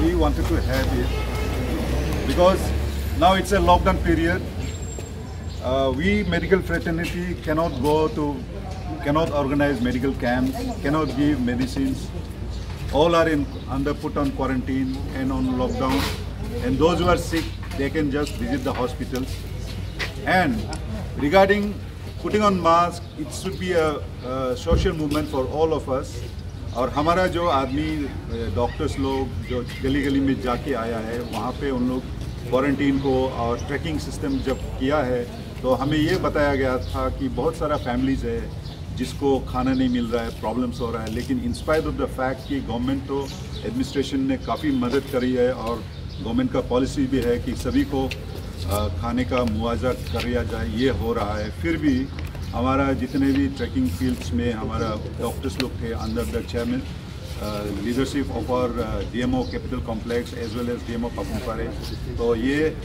We wanted to have it because now it's a lockdown period. We medical fraternity cannot organize medical camps, cannot give medicines. All are put on quarantine and on lockdown. And those who are sick, they can just visit the hospitals. And regarding putting on mask, it should be a social movement for all of us. और हमारा जो आदमी doctors लोग जो गली गली में जाके आया है, वहाँ पे उन लोग क्वारंटीन को और ट्रैकिंग सिस्टम जब किया है, तो हमें ये बताया गया था कि बहुत सारा फैमिलीज़ है जिसको खाना नहीं मिल रहा है, प्रॉब्लम्स हो रहा है, लेकिन in spite of the fact कि गवर्नमेंट तो एडमिनिस्ट्रेशन ने काफ़ी मदद करी है और गवर्नमेंट का पॉलिसी भी है कि सभी को खाने का मुआवजा किया जाए, ये हो रहा है। फिर भी हमारा जितने भी ट्रैकिंग फील्ड्स में हमारा डॉक्टर्स लोग थे under the chairman leadership of our DMO Capital Complex as well as DMO Papum Pare, तो ये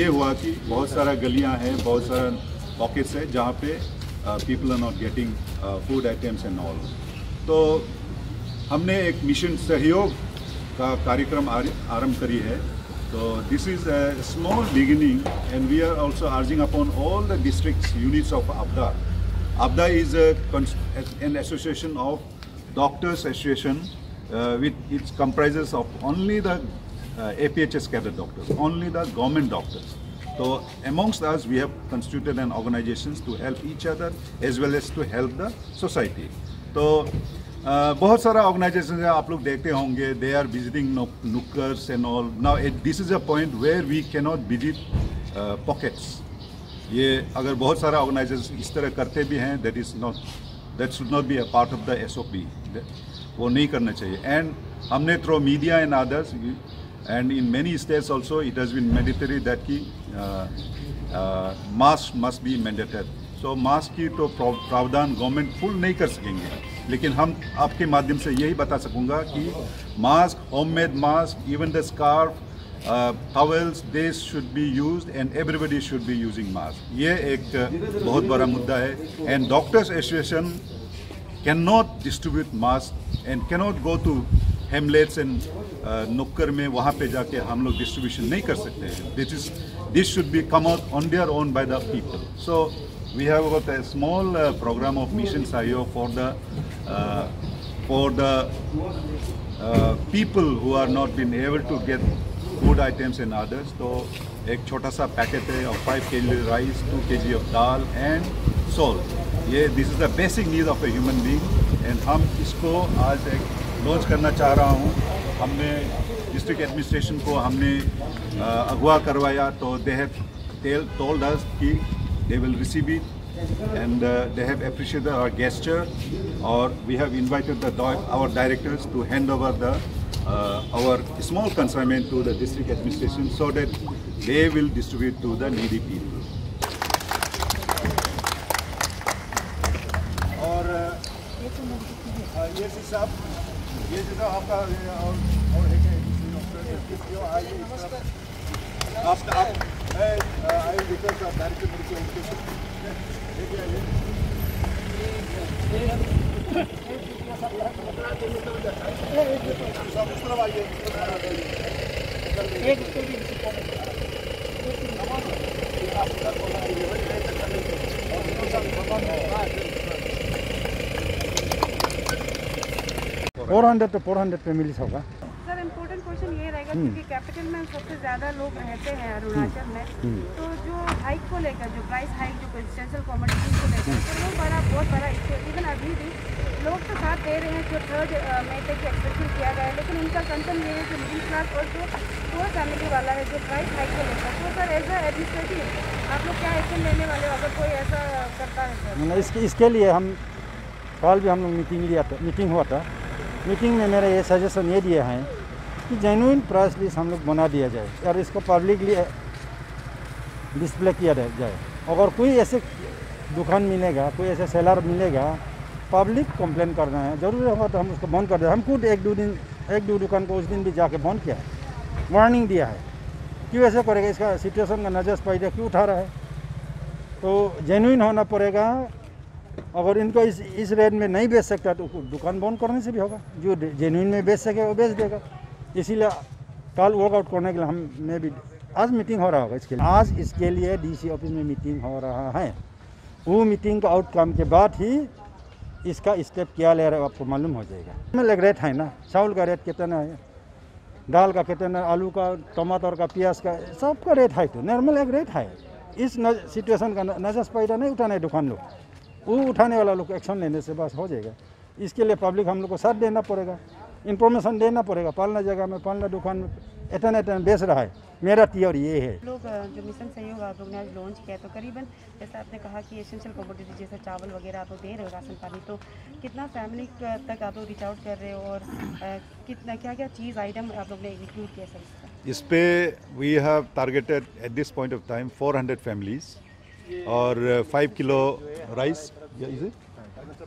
हुआ कि बहुत सारा गलियां हैं, बहुत सारा पॉकेट्स है जहाँ पे people are not getting food items and all. तो हमने एक मिशन सहयोग का कार्यक्रम आरंभ करी है। So this is a small beginning, and we are also urging upon all the districts units of APDA. APDA is an association of doctors association, it comprises of only the APHS cadet doctors, only the government doctors. So amongst us, we have constituted an organizations to help each other as well as to help the society. So बहुत सारा organisation है, आप लोग देखते होंगे, they are visiting नुक्कर्स and all. Now this is a point where we can not visit pockets. ये अगर बहुत सारा ऑर्गेनाइजेशन इस तरह करते भी हैं, that should not be a part of the SOP, वो नहीं करना चाहिए। एंड हमने through media and others and in many states also it has been mandatory that कि mask must be mandatory. So mask की तो प्रावधान गवर्नमेंट फुल नहीं कर सकेंगे, लेकिन हम आपके माध्यम से यही बता सकूँगा कि mask, homemade mask, even the scarf, towels, they should be used and everybody should be using mask. ये एक बहुत बड़ा मुद्दा है। And doctors association can not distribute mask and can not go to hamlets and नुक्कर में, वहाँ पे जाके हम लोग डिस्ट्रीब्यूशन नहीं कर सकते हैं। This should be come out on their own by the people. So we have got a small program of Mission Sahyog for the people who are not been able to get food items and others. तो एक छोटा सा packet है of 5 kg rice, 2 kg of dal and salt. ये this is the basic need of a human being, and हम इसको आज एक लॉन्च करना चाह रहा हूँ। हमने डिस्ट्रिक्ट एडमिनिस्ट्रेशन को हमने अगवा करवाया, तो they have told us कि they will receive it, and they have appreciated our gesture, or we have invited our directors to hand over our small consignment to the district administration so that they will distribute to the needy people. और ये सब आपका और है I will request the Director of Medical Education. $400 to 400 families होगा। Sir important question ये रहेगा क्योंकि कैपिटल में सबसे ज़्यादा लोग रहते हैं अरुणाचल में, तो जो हाइक को लेकर, जो प्राइस हाइक, जो एसेंशियल कमोडिटीज को लेकर, तो वो बहुत बड़ा इश्यू। इवन अभी भी लोग तो साथ दे रहे हैं, जो 3rd मई तक एक्सपेक्टेशन किया गया है, लेकिन इनका कंसर्न ये है जो मिडिल क्लास और जो पुअर फैमिली वाला है, जो प्राइस हाइक को लेकर। तो सर एज अ एडमिनिस्ट्रेटिव आप लोग क्या एक्शन लेने वाले हो अगर कोई ऐसा करता है सर? इसके लिए हम कल भी हम लोग मीटिंग हुआ था। मीटिंग में मेरा ये सजेशन ये दिया है कि जेन्युइन प्राइस लिस्ट हम लोग बना दिया जाए और इसको पब्लिकली डिस्प्ले किया जाए। अगर कोई ऐसे दुकान मिलेगा, कोई ऐसे सेलर मिलेगा, पब्लिक कंप्लेन करना है, ज़रूरी होगा तो हम उसको बंद कर दें। हम खुद एक दो दुकान को उस दिन भी जाके बंद किया है, वार्निंग दिया है। क्यों ऐसा करेगा, इसका सिचुएशन का नजर फायदा क्यों उठा रहा है? तो जेन्युइन होना पड़ेगा, अगर इनको इस रेट में नहीं बेच सकता तो दुकान बंद करने से भी होगा। जो जेन्युइन में बेच सके वो बेच देगा। इसीलिए कल वर्कआउट करने के लिए हमें भी आज मीटिंग हो रहा होगा। इसके लिए आज इसके लिए डीसी ऑफिस में मीटिंग हो रहा है। वो मीटिंग का आउटकम के बाद ही इसका स्टेप क्या ले रहा है आपको मालूम हो जाएगा। मतलब एक रेट है ना, चावल का रेट कितना है, दाल का कितना, आलू का, टमाटर का, प्याज का, सबका रेट है। तो नॉर्मल एक रेट है। इस सिचुएशन का नजर पैदा नहीं उठाना है दुकान लोग, वो उठाने वाला लोग एक्शन लेने से बस हो जाएगा। इसके लिए पब्लिक हम लोग को साथ देना पड़ेगा, इन्फॉर्मेशन देना पड़ेगा। पालना जगह में, पालना दुकान में इतना बेच रहा है, मेरा थियोरी ये है। लोग जो मिशन सहयोग आप लोग ने आज लॉन्च किया, तो करीबन जैसा आपने कहा कि एसेंशियल कमोडिटी जैसे चावल वगैरह आप लोग दे रहे हो, राशन पानी, तो कितना फैमिली तक आप लोग रीच आउट कर रहे हो और कितना क्या क्या चीज़ आइटम आप लोग ने इंक्लूड किया सर इस पे we have targeted at this point of time 400 families और 5 kilo rice,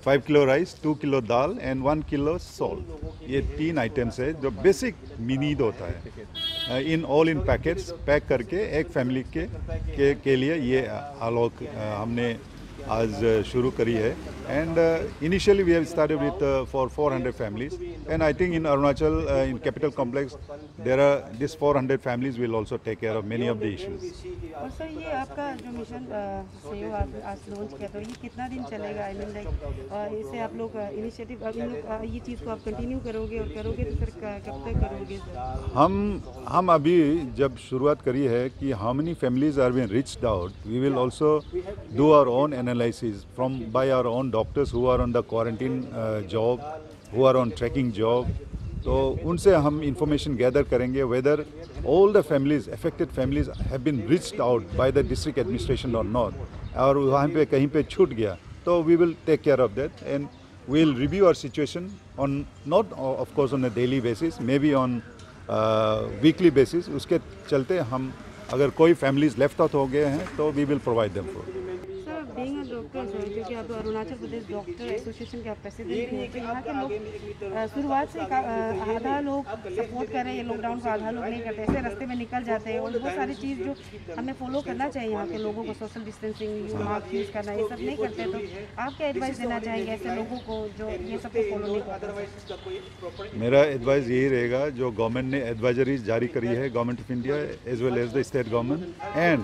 5 kilo rice, 2 kilo dal and 1 kilo salt. ये 3 आइटम्स है जो बेसिक नीड होता है। In all in packets pack करके एक फैमिली के लिए ये आलोक हमने आज शुरू करी है। And initially we have started with for 400 families and I think in Arunachal in capital complex there are this 400 families will also take care of many of the issues. और सर ये आपका जो मिशन सहयोग आज launch किया, तो ये कितना दिन चलेगा? आई मीन लाइक इसे आप लोग इनिशिएटिव ये चीज़ को आप कंटिन्यू करोगे और करोगे तो सर कब तक करोगे सर? हम अभी जब शुरुआत करी है कि how many families are been reached out, we will also do our own analysis from by our own doctors who are on the quarantine job, who are on tracking job. तो उनसे हम इंफॉर्मेशन गैदर करेंगे whether all the families affected families have been reached out by the district administration और not, और वहाँ पे कहीं पे छूट गया तो we will take care of that and we will review our situation on not of course on a daily basis, maybe on weekly basis. उसके चलते हम अगर कोई फैमिलीज लेफ्ट आउट हो गए हैं तो we will provide them for. Being a doctor sir, क्योंकि आप अरुणाचल प्रदेश डॉक्टर एसोसिएशन के आप प्रेसिडेंट हैं, तो यहाँ के लोग शुरुआत से आधा लोग सपोर्ट कर रहे हैं लॉकडाउन को, आधा लोग नहीं करते, ऐसे रास्ते में निकल जाते हैं। और बहुत सारी चीज़ जो हमें फॉलो करना चाहिए यहाँ के लोगों को, सोशल डिस्टेंसिंग, मास्क यूज़ करना, ये सब नहीं करते। तो आप क्या एडवाइस देना चाहेंगे ऐसे लोगों को जो ये सब फॉलो नहीं करते? मेरा एडवाइस यही रहेगा, जो गवर्नमेंट ने एडवाइजरीज जारी करी है, government of India as well as the state government, and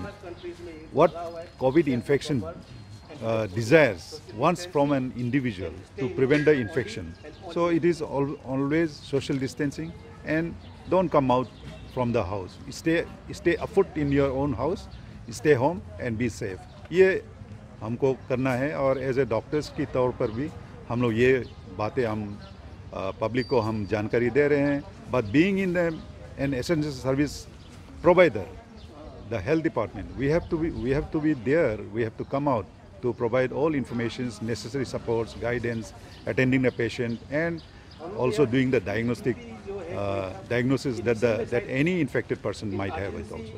what COVID infection desires wants from an individual to prevent the infection. So it is always social distancing and don't come out from the house. Stay afoot in your own house, stay home and be safe. ये हमको करना है और as a doctors की तौर पर भी हम लोग ये बातें हम पब्लिक को हम जानकारी दे रहे हैं। But being in an essential service provider, the health department, we have to be there. We have to come out to provide all informations, necessary supports, guidance, attending the patient, and also doing the diagnosis that any infected person might have it also.